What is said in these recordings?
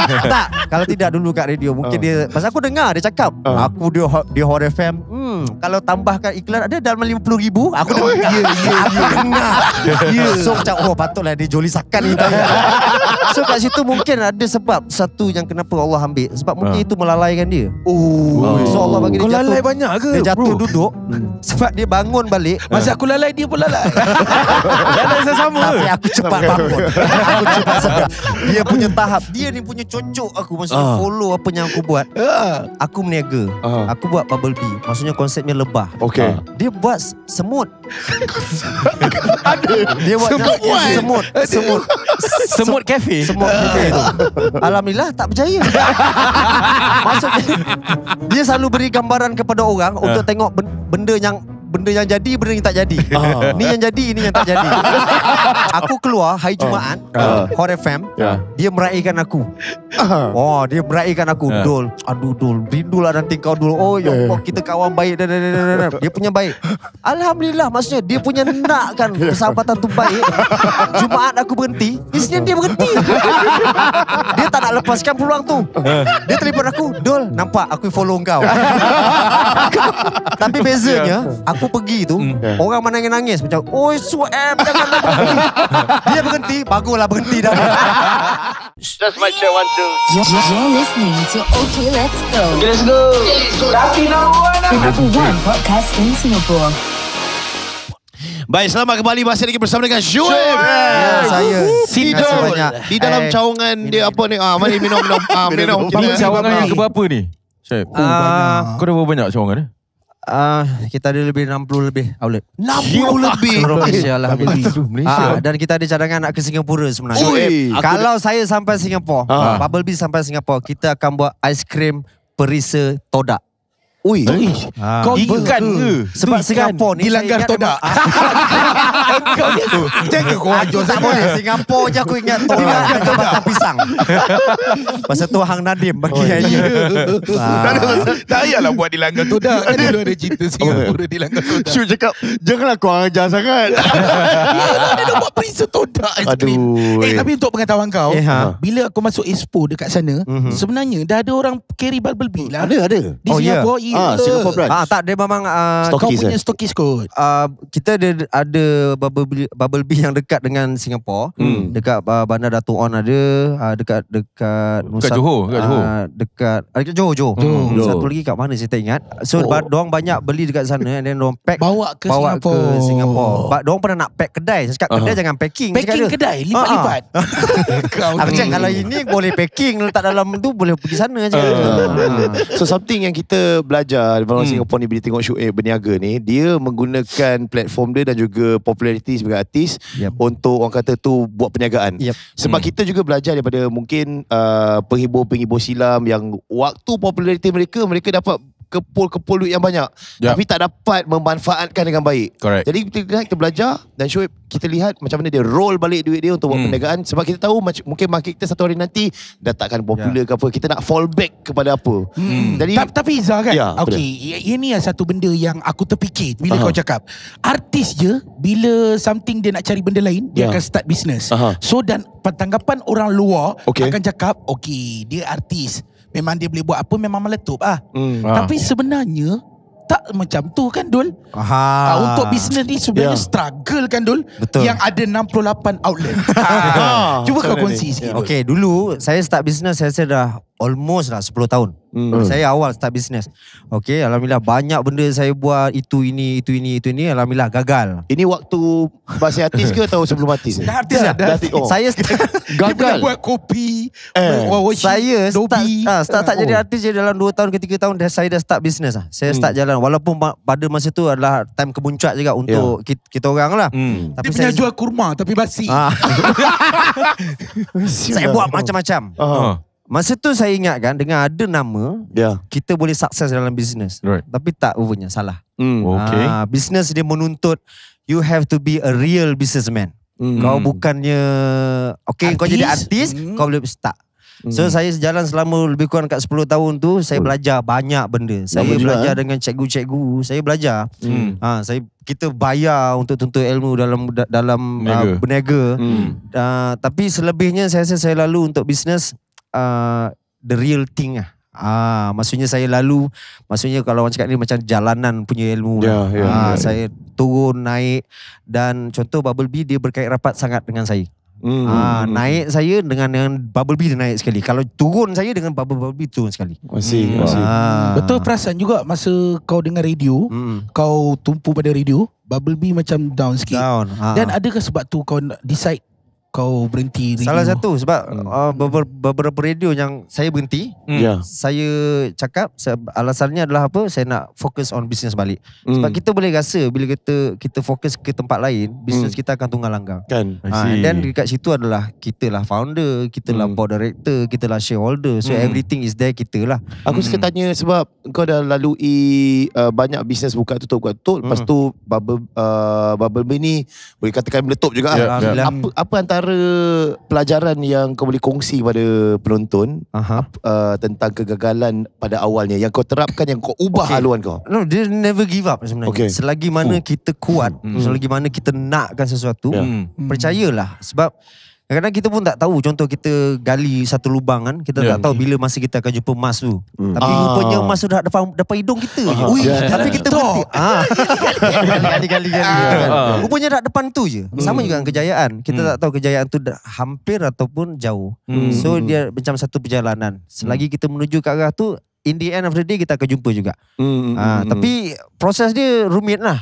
Tak, kalau tidak dulu kat radio mungkin dia, pasal aku dengar dia cakap aku dia Hot FM. Kalau tambahkan iklan ada dalam 50,000. Aku dengar. Aku dengar. So macam patutlah dia Joli Sakan ni. So kat situ mungkin ada sebab satu yang kenapa Allah ambil. Sebab mungkin itu melalaikan dia. So Allah bagi dia Kau jatuh. lalai banyak ke? Dia jatuh bro? duduk. Sebab dia bangun balik. Masa aku lalai, dia pun lalai. Lalai sama. Tapi aku cepat bangun. Aku cepat sedar. Dia punya tahap. Dia ni punya cocok aku. Maksudnya follow apa yang aku buat. Aku meniaga. Aku buat bubble bee. Maksudnya konsepnya lebah. Okay. Dia buat semut. Dia buat semut kafe. Semut kafe tu. Alhamdulillah tak berjaya. Maksudnya dia selalu beri gambaran kepada orang untuk tengok benda yang jadi, benda yang tak jadi. Ni yang jadi, ni yang tak jadi. Aku keluar hari Jumaat, Hot FM, dia meraihkan aku. Dia meraihkan aku. Dul, aduh Dul, rindulah nanti kau Dul. Oh ya Allah, kita kawan baik. Dia punya baik. Alhamdulillah, maksudnya dia punya nakkan persahabatan tu baik. Jumaat aku berhenti, Isnin dia berhenti. Dia tak nak lepaskan peluang tu. Dia telefon aku, Dul, nampak aku follow kau. Tapi bezanya, aku pergi tu, orang mana yang nangis macam, oi Sueb, janganlah berhenti. Dia berhenti, baguslah berhenti dah. That's my check 1 2. You're listening to OK Let's Go. Okay, let's go. Rapi Number one podcast in Singapore. Baik, selamat kembali masih lagi bersama dengan Shoaib. Saya. Sidol. Terima kasih banyak. Di dalam cawangan dia apa ni? Mari minum. Minum. Cawangan yang keberapa ni? Syed, kau dah berapa banyak cawangan ni? Kita ada lebih 60 lebih outlet. 60 lebih. Seluruh Malaysia lah. Dan kita ada cadangan nak ke Singapura sebenarnya. Kalau saya sampai Singapura, Bubble Bee sampai Singapura, kita akan buat aiskrim perisa todak. Kau ikan ke? Sebab Singapura ni dilanggar todak. Kau ni jangan kau ajar tak boleh. Singapura je aku ingat todak dan jambatan pisang. Pasal tu Hang Nadim bagi idea. Tak payahlah buat dilanggar todak. Kan dulu ada cerita Singapura dilanggar todak. Syuk cakap, janganlah kau ajar sangat. Yalah, dia dah buat perisa todak aiskrim. Tapi untuk pengetahuan kau, bila aku masuk Expo dekat sana, sebenarnya dah ada orang carry Bubble Bee lah. Ada. Di Singapura. Singapore brand. Tak, dia memang kau punya stokis kot. kita ada Bubble Bee yang dekat dengan Singapura. Dekat Bandar Dato' On ada, dekat Nusa, Johor, dekat Johor. Satu lagi kat mana saya tak ingat. So diorang banyak beli dekat sana, and then diorang pack bawa ke Singapura. Diorang pernah nak pack kedai. Saya cakap kedai jangan packing. Packing kedai lipat-lipat. Aku cakap kalau ini boleh packing letak dalam tu, boleh pergi sana je. So something yang kita belajar orang Singapura ni bila tengok Shoaib berniaga ni, dia menggunakan platform dia dan juga populariti sebagai artis untuk orang kata tu buat perniagaan. Sebab kita juga belajar daripada mungkin penghibur-penghibur silam yang waktu populariti mereka dapat kepul duit yang banyak, tapi tak dapat memanfaatkan dengan baik. Correct. Jadi kita belajar, dan Shoaib kita lihat macam mana dia roll balik duit dia untuk buat perniagaan. Sebab kita tahu mungkin market kita satu hari nanti dah takkan popular ke apa, kita nak fall back kepada apa. Jadi tapi Izzah kan, ini satu benda yang aku terfikir bila kau cakap artis je, bila something dia nak cari benda lain, dia akan start business. So dan tanggapan orang luar akan cakap, dia artis, memang dia boleh buat apa, memang meletup Tapi sebenarnya tak macam tu kan Dul. Untuk bisnes ni sebenarnya struggle kan Dul. Betul. Yang ada 68 outlet. Cuba kau kongsi sikit. Okay, dulu saya start bisnes, saya dah almost lah 10 tahun. Saya awal start bisnes. Okay, alhamdulillah banyak benda saya buat, itu ini. Alhamdulillah gagal. ini waktu masih artis ke atau sebelum artis? Dah artis dah. Saya start Dia pernah buat kopi. saya start jadi artis je dalam 2 tahun ke 3 tahun dah, saya dah start bisnes lah. Saya start jalan, walaupun pada masa tu adalah time kemuncak juga untuk kita orang lah. Tapi dia pernah jual kurma tapi basi. Saya buat macam-macam. Masa tu saya ingat kan, dengan ada nama, kita boleh sukses dalam bisnes. Tapi tak rupanya, salah. Bisnes dia menuntut you have to be a real businessman. Kau bukannya kau jadi artis, kau boleh start. So saya jalan selama lebih kurang kat 10 tahun tu, saya belajar banyak benda. Saya belajar dengan cikgu-cikgu, saya belajar. Kita bayar untuk tuntut ilmu dalam berniaga. Tapi selebihnya saya rasa saya lalu untuk bisnes, the real thing lah. Maksudnya saya maksudnya kalau orang cakap ni macam jalanan punya ilmu lah. Saya turun, naik, dan contoh Bumblebee dia berkait rapat sangat dengan saya. Naik saya dengan Bumblebee dia naik sekali. Kalau turun saya dengan Bumblebee turun sekali. Masih. Betul perasan juga masa kau dengar radio, kau tumpu pada radio, Bumblebee macam down sikit. Dan adakah sebab tu kau decide kau berhenti radio? Salah satu sebab beberapa radio yang saya berhenti, saya cakap alasannya adalah apa? Saya nak fokus on business balik. Sebab kita boleh rasa bila kita fokus ke tempat lain, business kita akan tunggal langgang. And then dekat situ adalah kita lah founder, kita lah board director, kita lah shareholder. So everything is there kita lah. Aku suka tanya sebab kau dah lalui banyak business buka tutup. Lepas tu Bumblebee ni boleh katakan meletup juga. Apa antara pelajaran yang kau boleh kongsi pada penonton tentang kegagalan pada awalnya yang kau terapkan, yang kau ubah haluan kau? No, dia never give up sebenarnya. Selagi mana kita kuat, selagi mana kita nakkan sesuatu, percayalah. Sebab kadang-kadang kita pun tak tahu. Contoh kita gali satu lubang kan, kita tak tahu bila masa kita akan jumpa emas tu. Tapi rupanya emas tu dah depan hidung kita je. Tapi kita berhenti. Gali. Rupanya dah depan tu je. Sama juga dengan kejayaan. Kita tak tahu kejayaan tu hampir ataupun jauh. So dia macam satu perjalanan. Selagi kita menuju ke arah tu, in the end of the day kita akan jumpa juga. Tapi proses dia rumit lah.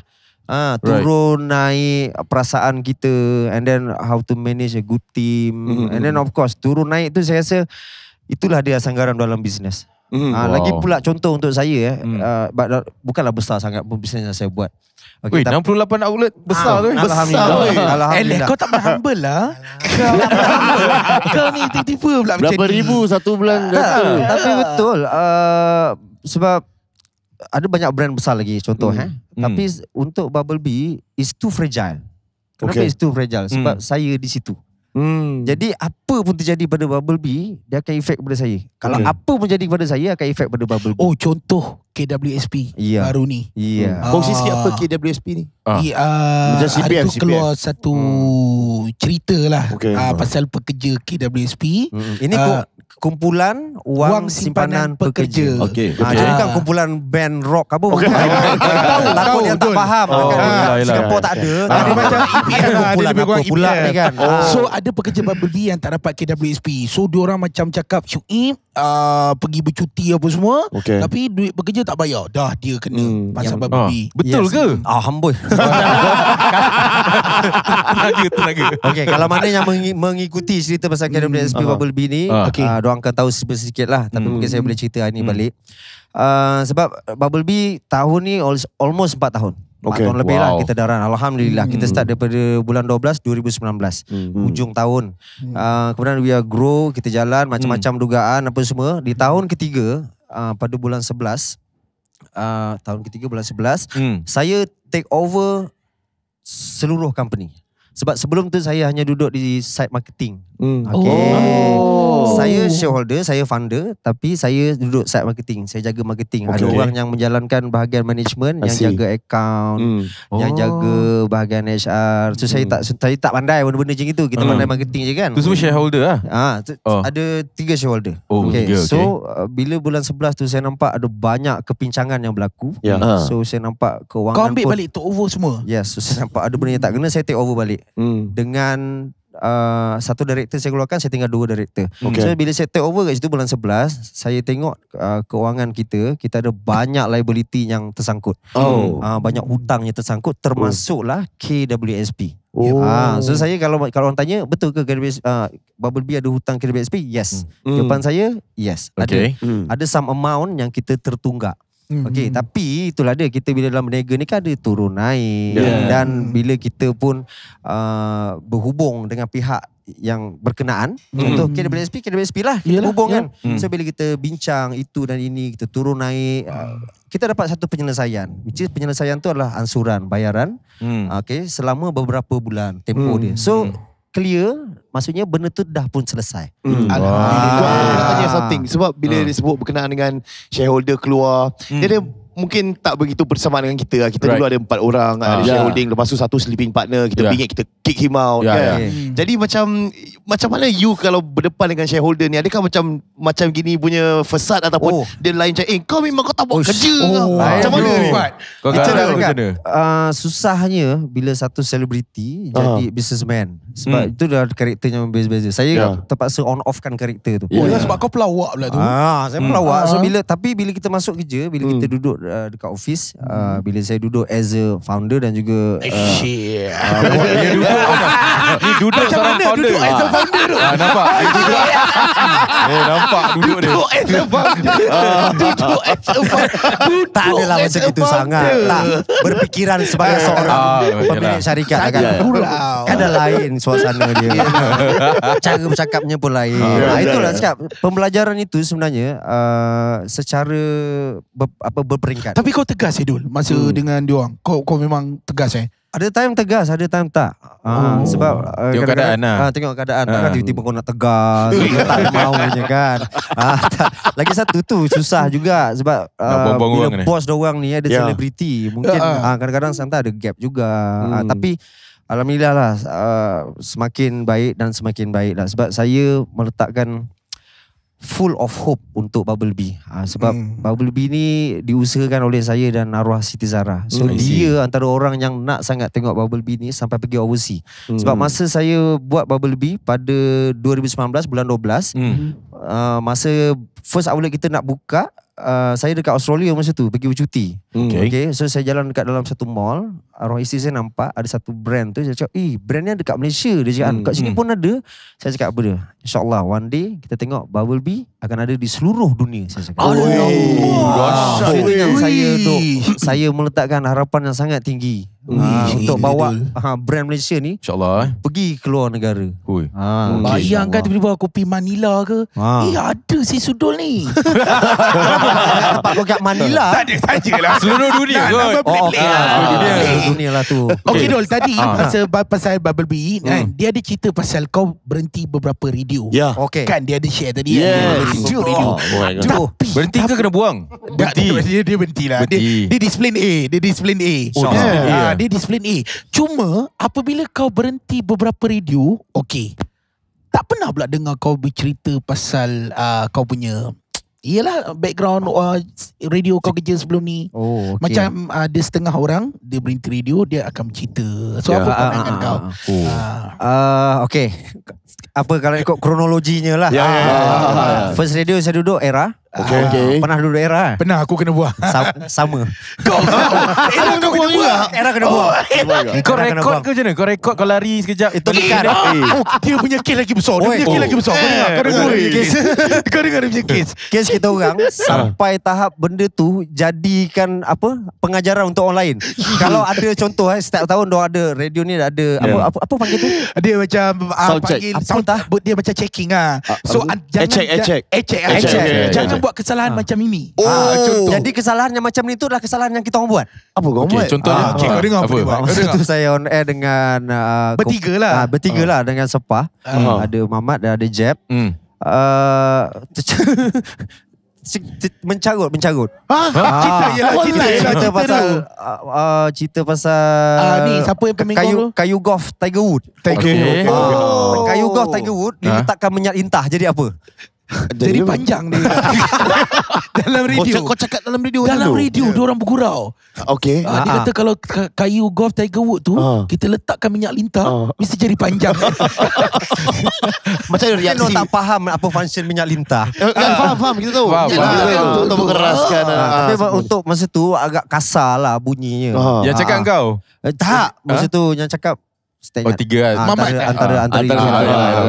Turun, naik perasaan kita, and then how to manage a good team, and then of course turun naik tu saya rasa itulah dia sanggaran dalam bisnes. Lagi pula contoh untuk saya bukanlah besar sangat pun bisnes yang saya buat. Okay, 68 outlet besar tu. Alhamdulillah. Kau tak humble lah. Kau ni tiba-tiba pula macam ni. Berapa ribu satu bulan? Tapi betul, sebab ada banyak brand besar lagi contoh tapi untuk Bumblebee is too fragile. Kenapa is too fragile? Sebab saya di situ. Jadi apa pun terjadi pada Bumblebee, dia akan efek pada saya. Kalau apa pun jadi pada saya, akan efek pada Bumblebee. Oh, contoh KWSP baru ni. Kongsi sikit apa KWSP ni? Macam CPF, ada keluar satu cerita lah pasal pekerja KWSP. Ini kumpulan wang simpanan pekerja. Jadi bukan kumpulan band rock apa. Takut dia tak faham. Singapura tak ada. Ada macam EPL lah. Kumpulan apa pula ni kan. So ada pekerja Bumblebee yang tak dapat KWSP. So diorang macam cakap Syuib pergi bercuti apa semua, tapi duit pekerja tak bayar. Dah dia kena pasal Bumblebee. Betul ke? Hamboi. Tenaga. Okay, kalau mana yang mengikuti cerita pasal KWSP Bumblebee ni, diorang akan tahu sedikit lah. Tapi mungkin saya boleh cerita hari ni balik. Sebab Bumblebee tahun ni almost 4 tahun. 4 tahun lebih lah kita dah run. Alhamdulillah. Kita start daripada bulan 12 2019. Ujung tahun. Kemudian we are grow, kita jalan macam-macam dugaan apa semua. Di tahun ketiga, pada bulan 11, tahun ketiga bulan 11, saya take over seluruh company. Sebab sebelum tu saya hanya duduk di side marketing. Saya shareholder, saya founder, tapi saya duduk side marketing. Saya jaga marketing. Ada orang yang menjalankan bahagian management, yang jaga account, yang jaga bahagian HR. So saya tak pandai benda-benda macam itu. Kita pandai marketing je kan. Tu semua shareholder lah? Ada 3 shareholder. So bila bulan 11 tu saya nampak ada banyak kepincangan yang berlaku. So saya nampak kewangan. Kau ambil balik, take over semua? Yes, so saya nampak ada benda yang tak kena, saya take over balik. Dengan satu director saya keluarkan, saya tinggal 2 director. So bila saya take over kat situ bulan 11, saya tengok keuangan kita ada banyak liability yang tersangkut. Banyak hutang yang tersangkut, termasuklah KWSP. So saya kalau orang tanya, betul ke Bumblebee ada hutang KWSP? Yes. Jawapan saya yes. Ada some amount yang kita tertunggak. Tapi itulah dia, kita bila dalam berniaga ni kan ada turun naik, dan bila kita pun berhubung dengan pihak yang berkenaan, contoh KWSP lah kita hubung kan. So bila kita bincang itu dan ini, kita turun naik, kita dapat satu penyelesaian, which is penyelesaian tu adalah ansuran bayaran selama beberapa bulan tempoh dia. So clear, maksudnya benda tu dah pun selesai. Alhamdulillah. Aku nak tanya something. Sebab bila disebut berkenaan dengan shareholder keluar, dia ada mungkin tak begitu bersama dengan kita lah. Kita dulu ada 4 orang, ada shareholding. Lepas tu satu sleeping partner, kita bingit, kita kick him out kan. Jadi macam mana you kalau berdepan dengan shareholder ni? Adakah macam gini punya fasad ataupun dia lain macam kau memang kau tak buat kerja macam mana ni? Kau kan? Susahnya bila satu selebriti jadi businessman. Sebab itu dah karakternya berbeza-beza. Saya terpaksa on off kan karakter tu. Sebab kau pelawak pula tu. Saya pelawak. So bila kita masuk kerja, bila kita duduk dekat office, bila saya duduk as a founder dan juga Shit. Ni duduk seorang founder. Duduk as a founder tu. Nampak? Nampak duduk dia. Duduk as a founder. Duduk as a founder. tak adalah macam itu sangat. Tak berpikiran sebagai seorang pemilik syarikat kan. Ada lain suasana dia. Cara bercakapnya pun lain. Itulah cakap pembelajaran itu sebenarnya secara berperingkat. Tapi kau tegas Dul masa dengan diorang. Kau memang tegas Ada time tegas, ada time tak. Sebab tengok keadaan lah. Tengok keadaan. Takkan tiba-tiba kau nak tegas. Tak maunya kan. Lagi satu tu susah juga. Sebab bila bos diorang ni ada selebriti. Mungkin kadang-kadang sometimes ada gap juga. Tapi alhamdulillah lah semakin baik dan semakin baik lah. Sebab saya meletakkan full of hope untuk Bubblebee. Sebab Bubblebee ni diusahakan oleh saya dan arwah Siti Zara. So dia antara orang yang nak sangat tengok Bubblebee ni sampai pergi overseas. Sebab masa saya buat Bubblebee pada 2019 bulan 12, masa first outlet kita nak buka, saya dekat Australia masa tu pergi bercuti. Okay. So saya jalan dekat dalam satu mall, arwah isteri saya nampak ada satu brand tu. Saya cakap, brand ni dekat Malaysia. Dia cakap, kat sini pun ada. Saya cakap apa dia? InsyaAllah one day kita tengok Bubblebee akan ada di seluruh dunia. Saya cakap. Saya meletakkan harapan yang sangat tinggi untuk bawa brand Malaysia ni InsyaAllah pergi keluar negara. Bayangkan tiba-tiba kopi Manila ke, ada si Sudul ni. Nampak kau kat Manila. Tak ada sajalah. Seluruh dunia kot. Seluruh dunia lah tu. Okay Dul, tadi pasal Bubblebee kan, dia ada cerita pasal kau berhenti beberapa radio. Kan dia ada share tadi. Radio. Berhenti ke kena buang? Dia berhenti lah. Dia disiplin A. Dia disiplin A. Cuma apabila kau berhenti beberapa radio, tak pernah pula dengar kau bercerita pasal kau punya background radio kau kerja sebelum ni. Macam ada setengah orang dia berhenti radio, dia akan bercerita. So apa pandangan kau? Okay. Apa kalau ikut kronologinya lah. First radio saya duduk Era. Pernah duduk Era? Pernah, aku kena buang. Sama. Era kau kena buang. Era kena buang. Kau rekod ke macam mana? Kau rekod kau lari sekejap. Itu bukan. Dia punya kes lagi besar. Dia punya kes lagi besar. Kau dengar dia punya kes. Kes kita orang sampai tahap benda tu jadikan pengajaran untuk orang lain. Kalau ada contoh setiap tahun dia ada radio ni ada apa panggil tu? Dia macam panggil sound, dia macam checking So check. Jangan buat kesalahan macam ini. Contoh. Jadi kesalahan yang macam ni tu adalah kesalahan yang kita orang buat. Apa kau buat? Contohnya kau dengar apa dia buat? Masa tu saya on air dengan Bertiga lah dengan Sepah. Ada Mamat dan ada Jeb. Mencarut. Cerita pasal ni siapa yang pemain kayu golf Tiger Wood. Kayu golf Tiger Wood diletakkan minyak lintah jadi apa? Jadi panjang dia. Dalam radio. Kau cakap dalam radio. Dalam radio dia orang bergurau. Okay. Dia kata kalau kayu golf Tiger Wood tu kita letakkan minyak lintah mesti jadi panjang. Macam reaksi. Kita tak faham apa function minyak lintah. Faham kita tahu. Untuk mengeraskan. Tapi untuk masa tu agak kasar lah bunyinya. Yang cakap kau? Tak. Masa tu yang cakap tiga lah. Antara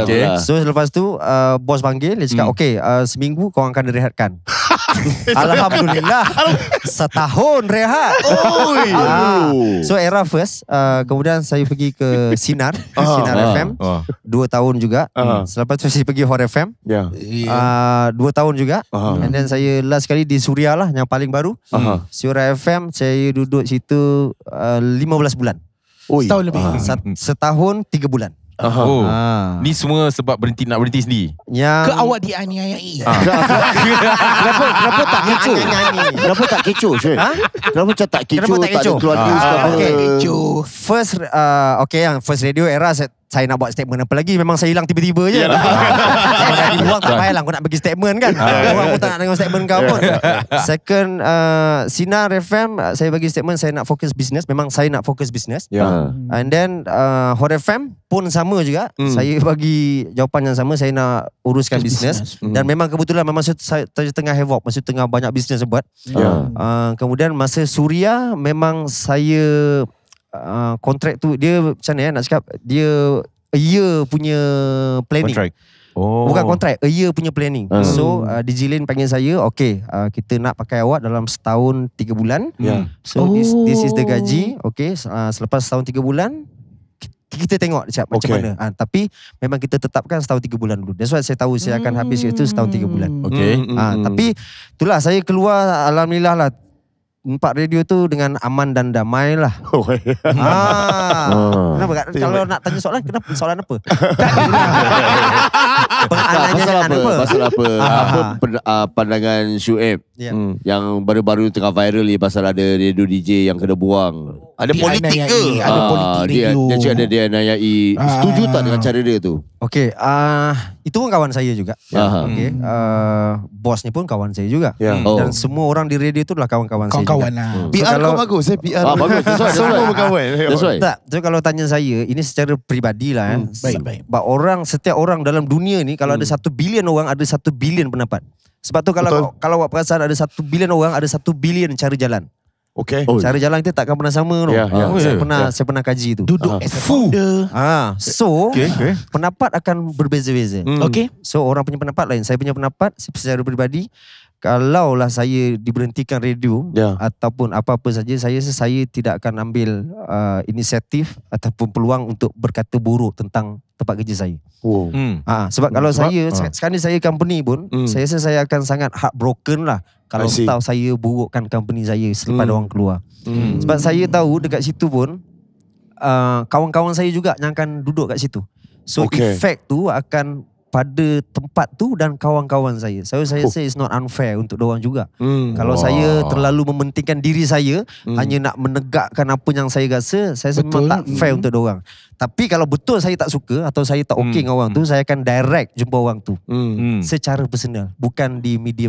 okay. So lepas tu bos panggil. Dia cakap seminggu kau akan direhatkan. Alhamdulillah. Setahun rehat. So Era first. Kemudian saya pergi ke Sinar FM 2 tahun juga. Selepas tu saya pergi Hot FM 2 tahun juga. And then saya last kali di Suria lah, yang paling baru. Suria FM saya duduk situ 15 bulan. Setahun lebih. Setahun 3 bulan. Ni semua sebab nak berhenti sendiri. Ke awak dianiayai? Kenapa tak kecoh? Kenapa tak kecoh, Syed? Kenapa macam tak kecoh? Tak ada keluarga sekarang. First radio era saya nak buat statement apa lagi, memang saya hilang tiba-tiba je. Kalau dah di luar tak payahlah aku nak bagi statement kan. Orang pun tak nak dengar statement kau pun. Second, Sinar FM, saya bagi statement saya nak fokus bisnes. Memang saya nak fokus bisnes. And then Hot FM pun sama juga. Saya bagi jawapan yang sama, saya nak uruskan bisnes. Dan memang kebetulan masa saya tengah havoc, masa tengah banyak bisnes buat. Kemudian masa Suria memang saya kontrak tu dia macam mana nak cakap, dia a year punya planning. Bukan kontrak, a year punya planning. So DJ Lin panggil saya, okay, kita nak pakai awak dalam setahun 3 bulan. So this is the gaji. Okay, selepas setahun 3 bulan kita tengok macam mana. Tapi memang kita tetapkan setahun 3 bulan dulu. That's why saya tahu saya akan habis itu setahun 3 bulan. Tapi itulah saya keluar, alhamdulillah lah, 4 radio tu dengan aman dan damai lah. Kenapa? Kalau nak tanya soalan, kenapa? Soalan apa? Pasal apa? Pandangan Syuib yang baru-baru tengah viral ni pasal ada radio DJ yang kena buang. Ada politik ke? Ada politik radio. Dia cakap dia nanyai. Setuju tak dengan cara dia tu? Okay, itu pun kawan saya juga. Okay, bosnya pun kawan saya juga. Dan semua orang di radio tu adalah kawan-kawan saya juga. PR kau bagus. PR bagus. Semua berkawan. Tak, so kalau tanya saya, ini secara peribadi lah. Baik. Setiap orang dalam dunia ni, kalau ada 1 bilion orang, ada 1 bilion pendapat. Sebab tu kalau awak perasan, ada 1 bilion orang, ada 1 bilion cara jalan. Okay. Cara jalan kita takkan pernah sama. Saya pernah kaji tu. Duduk as a founder. So pendapat akan berbeza-beza. So orang punya pendapat lain, saya punya pendapat secara peribadi, kalaulah saya diberhentikan radio ataupun apa-apa saja, saya tidak akan ambil inisiatif ataupun peluang untuk berkata buruk tentang tempat kerja saya. Sebab kalau sekarang ni saya company pun, saya rasa saya akan sangat heartbroken lah kalau tahu saya burukkan company saya selepas orang keluar. Sebab saya tahu dekat situ pun kawan-kawan saya juga yang akan duduk kat situ. So efek tu akan pada tempat tu dan kawan-kawan saya. Saya say it's not unfair untuk diorang juga. Kalau saya terlalu mementingkan diri saya, hanya nak menegakkan apa yang saya rasa, saya memang tak fair untuk diorang. Tapi kalau betul saya tak suka atau saya tak okey dengan orang tu, saya akan direct jumpa orang tu secara personal, bukan di media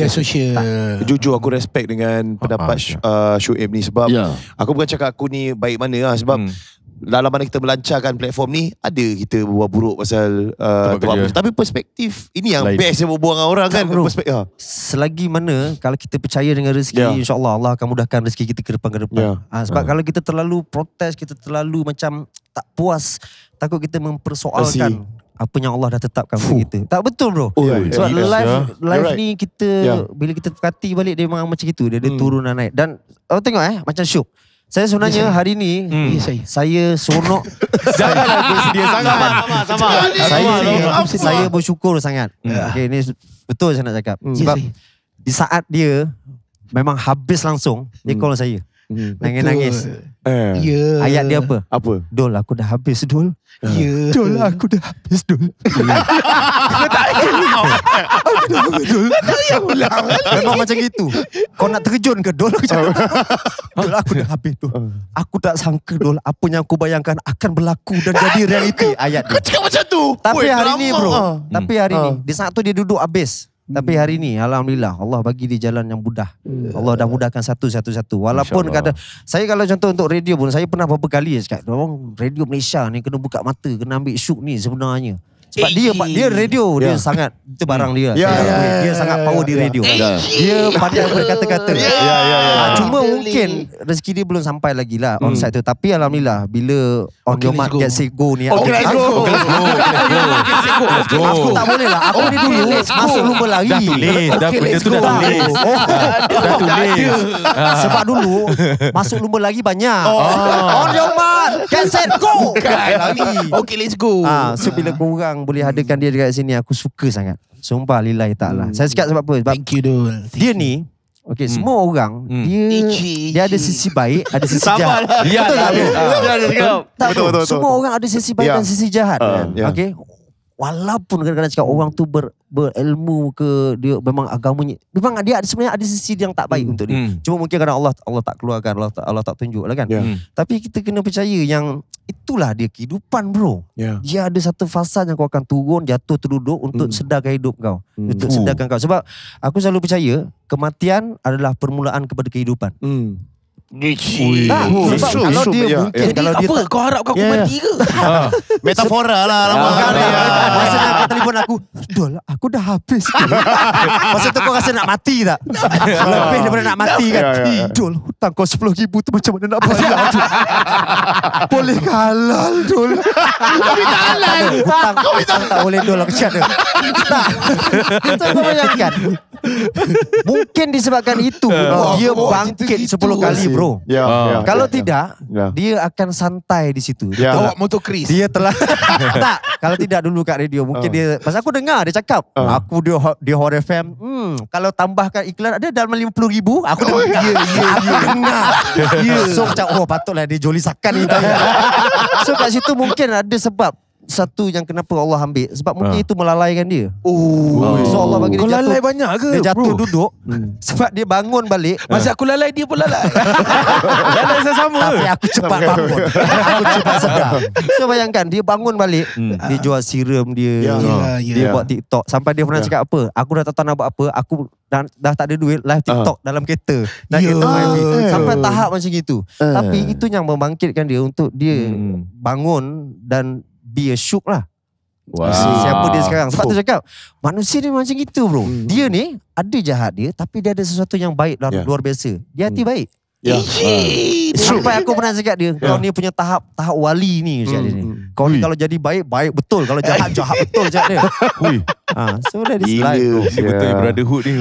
sosial. Jujur aku respect dengan pendapat Syuib ni sebab aku bukan cakap aku ni baik mana lah, sebab dalam mana kita melancarkan platform ni, ada kita buat buruk pasal tapi perspektif ini yang best yang berbuang dengan orang kan. Selagi mana kalau kita percaya dengan rezeki, insyaAllah Allah akan mudahkan rezeki kita ke depan. Sebab kalau kita terlalu protes, kita terlalu macam tak puas, takut kita mempersoalkan apa yang Allah dah tetapkan untuk kita. Tak betul bro. Sebab live ni kita bila kita perhati balik, dia memang macam itu. Dia turun dan naik. Dan tengok macam Syuk, saya sebenarnya hari ni saya seronok. Saya bersyukur sangat. Okay, ni betul saya nak cakap. Sebab di saat dia memang habis langsung, dia call saya. Nangis-nangis. Ayat dia apa? Dol, aku dah habis Dol. Dol, aku dah habis Dol. Memang macam gitu. Kau nak terjun ke Dol? Dol, aku dah habis Dol. Aku tak sangka Dol, apa yang aku bayangkan akan berlaku dan jadi realiti. Ayat dia. Kau cakap macam tu. Tapi hari ni bro, tapi hari ni di saat tu dia duduk habis. Tapi hari ni alhamdulillah Allah bagi dia jalan yang mudah. Allah dah mudahkan satu-satu. Walaupun kata saya, kalau contoh untuk radio pun, saya pernah beberapa kali cakap, orang radio Malaysia ni kena buka mata, kena ambil Syuk ni sebenarnya. Sebab dia radio, dia sangat, itu barang dia. Dia sangat power di radio. Dia pandai berkata-kata. Cuma mungkin rezeki dia belum sampai lagi lah on site tu. Tapi alhamdulillah bila on your mark get set go ni. Let's go. Aku tak boleh lah. Aku ni dulu masuk lumba lari. Dah tulis. Benda tu dah tulis. Dah tulis. Sebab dulu masuk lumba lari banyak. On your mark get set go. Lari. Okay, let's go. So bila korang boleh hadirkan dia dekat sini, aku suka sangat. Sumpah lillahi ta'ala. Saya cakap sebab apa? Sebab thank you Dul. Dia ni Okey, semua orang dia ada sisi baik, ada sisi jahat. Ya, Betul tak, bro? Tak, Betul, bro. betul. Semua orang ada sisi baik dan sisi jahat. Ya. Okey. Walaupun kadang-kadang cakap orang tu berilmu ke, dia memang agamanya, memang dia sebenarnya ada sisi yang tak baik untuk dia. Cuma mungkin kadang Allah tak keluarkan, Allah tak tunjuk lah kan. Tapi kita kena percaya yang itulah dia kehidupan, bro. Dia ada satu fasa yang kau akan turun, jatuh, terduduk untuk sedarkan hidup kau. Untuk sedarkan kau. Sebab aku selalu percaya kematian adalah permulaan kepada kehidupan. Sebab kalau dia mungkin Jadi kalau dia apa? Kau harap aku mati ke? Metafora lah lama kali. Maksudnya kau telefon aku, Dol, aku dah habis. Masa tu kau rasa nak mati tak? Lebih daripada nak mati kan? Dol, hutang kau 10,000 tu macam mana nak bayar? Boleh halal, Dol. Kau minta halal. Hutang tak boleh, Dol. Aku cakap tak. Itu kau bayangkan. Mungkin disebabkan itu dia bangkit 10 kali, bro. Kalau tidak, dia akan santai di situ. Bawa motor Chris. Dia telah tak. Kalau tidak dulu kat radio, mungkin dia, pasal aku dengar dia cakap, aku dia Hot FM. Kalau tambahkan iklan ada dalam 50,000, aku dengar. Aku dengar. So macam patutlah dia Joli Sakan ni. So kat situ mungkin ada sebab satu yang kenapa Allah ambil, sebab mungkin itu melalaikan dia. So Allah bagi dia Kau jatuh. lalai banyak ke? Dia jatuh bro? duduk. Sebab dia bangun balik. Masa aku lalai, dia pun lalai. Lalai sama. Tapi aku cepat bangun. Aku cepat sedar. So bayangkan dia bangun balik, dia jual serum dia. Dia buat TikTok. Sampai dia pernah cakap apa? Aku dah tak tahu nak buat apa. Aku dah tak ada duit, live TikTok dalam kereta. Kereta sampai tahap macam gitu. Tapi itu yang membangkitkan dia untuk dia bangun dan be shook lah. Siapa dia sekarang. Sebab tu cakap, manusia ni macam gitu, bro. Dia ni ada jahat dia, tapi dia ada sesuatu yang baik luar biasa. Dia hati baik. Sampai aku pernah cakap dia, kau ni punya tahap wali ni, cakap dia ni. Kau ni kalau jadi baik betul. Kalau jahat betul, cakap dia. So that is life, bro. Betul brotherhood ni.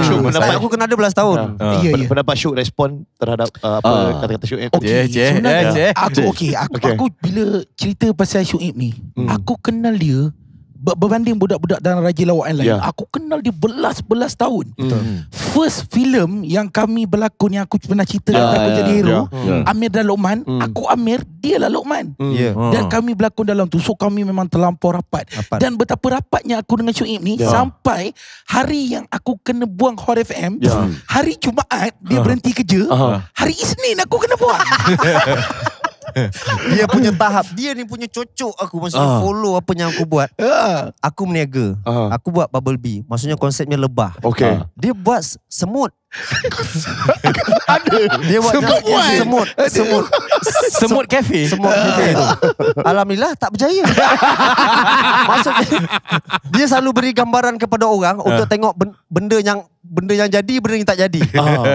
Syuk pendapat Aku kena ada belas tahun. pendapat Syuk respon terhadap apa kata-kata Syuk. Sebenarnya aku bila cerita pasal Syuib ni, aku kenal dia berbanding budak-budak dalam Raja Lawak yang lain. Aku kenal dia belas tahun. First film yang kami berlakon, yang aku pernah cerita aku jadi hero, Amir dan Lokman. Aku Amir, dia lah Lokman. Dan kami berlakon dalam tu. So kami memang terlampau rapat. Dan betapa rapatnya aku dengan Syuib ni, sampai hari yang aku kena buang Hot FM, hari Jumaat dia berhenti kerja, hari Isnin aku kena buang. Dia punya tahap, dia ni punya cocok aku. Maksudnya follow apa yang aku buat. Aku meniaga. Aku buat bubble bee. Maksudnya konsepnya lebah. Dia buat semut. Dia buat semut cafe. Semut cafe tu. Alhamdulillah tak berjaya. Maksudnya dia selalu beri gambaran kepada orang untuk tengok benda yang jadi, benda yang tak jadi.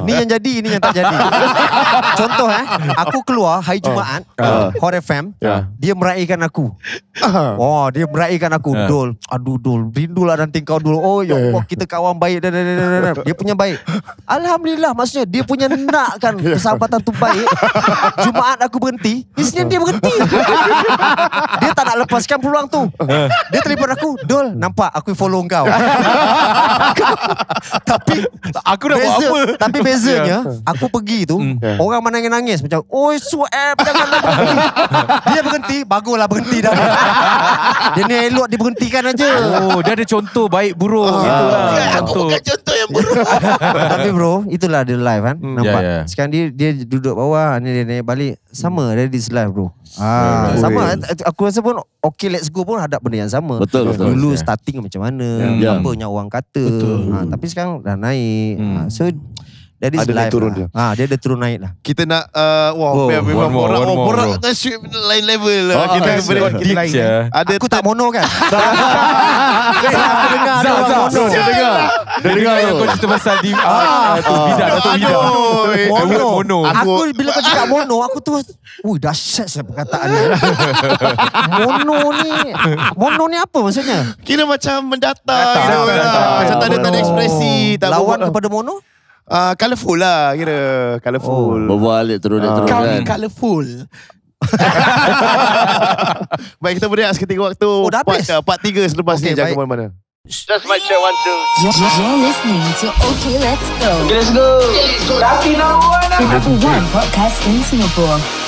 Ni yang jadi, ni yang tak jadi. Contoh aku keluar hari Jumaat, Hot FM, dia meraihkan aku. Dia meraihkan aku. Dol, aduh Dol, rindulah nanti kau Dol. Oh ya Allah, kita kawan baik. Dia punya baik. Alhamdulillah, maksudnya dia punya nakkan persahabatan tu baik. Jumaat aku berhenti, Isnin dia berhenti. Dia tak nak lepaskan peluang tu. Dia telefon aku, Dol, nampak aku follow kau. Tapi aku dah buat apa? Tapi bezanya, aku pergi tu, orang menangis-nangis macam, oi Sueb, janganlah berhenti. Dia berhenti, baguslah berhenti dah. Dia ni elok diberhentikan aja. Dia ada contoh baik buruk gitulah. Aku bukan contoh yang buruk. Tapi bro, itulah dia live kan. Nampak? Sekarang dia duduk bawah, ni dia naik balik. Sama, dia this live bro. Sama, aku rasa pun okay let's go pun hadap benda yang sama. Betul. Dulu starting macam mana, apa yang orang kata. Tapi sekarang dah naik. So that is ada live turun lah. Dia ada turun naik lah. Kita nak memang borak dengan Syuk lain level lah. Kita beri ada aku tak mono kan. Aku dengar ada orang mono. Dia dengar kau cerita pasal di bidak Datuk Bidak. Mono. Aku bila kau cakap mono, aku tu dahsyat saya perkataan ni. Mono ni apa maksudnya? kira macam mendatar gitu. Macam tak ada ekspresi. Lawan kepada mono? Colourful lah kira. Colourful. Berbalik turun Kau ni kan. colourful. Baik, kita berehat seketika waktu. Dah habis? Part 3 selepas ni. Okey, Jangan baik. ke mana-mana. Just mic check 1 2. You're listening to Okay Let's Go. Okay, let's go. Okay, let's go. Rapi number one. The number one podcast in Singapore.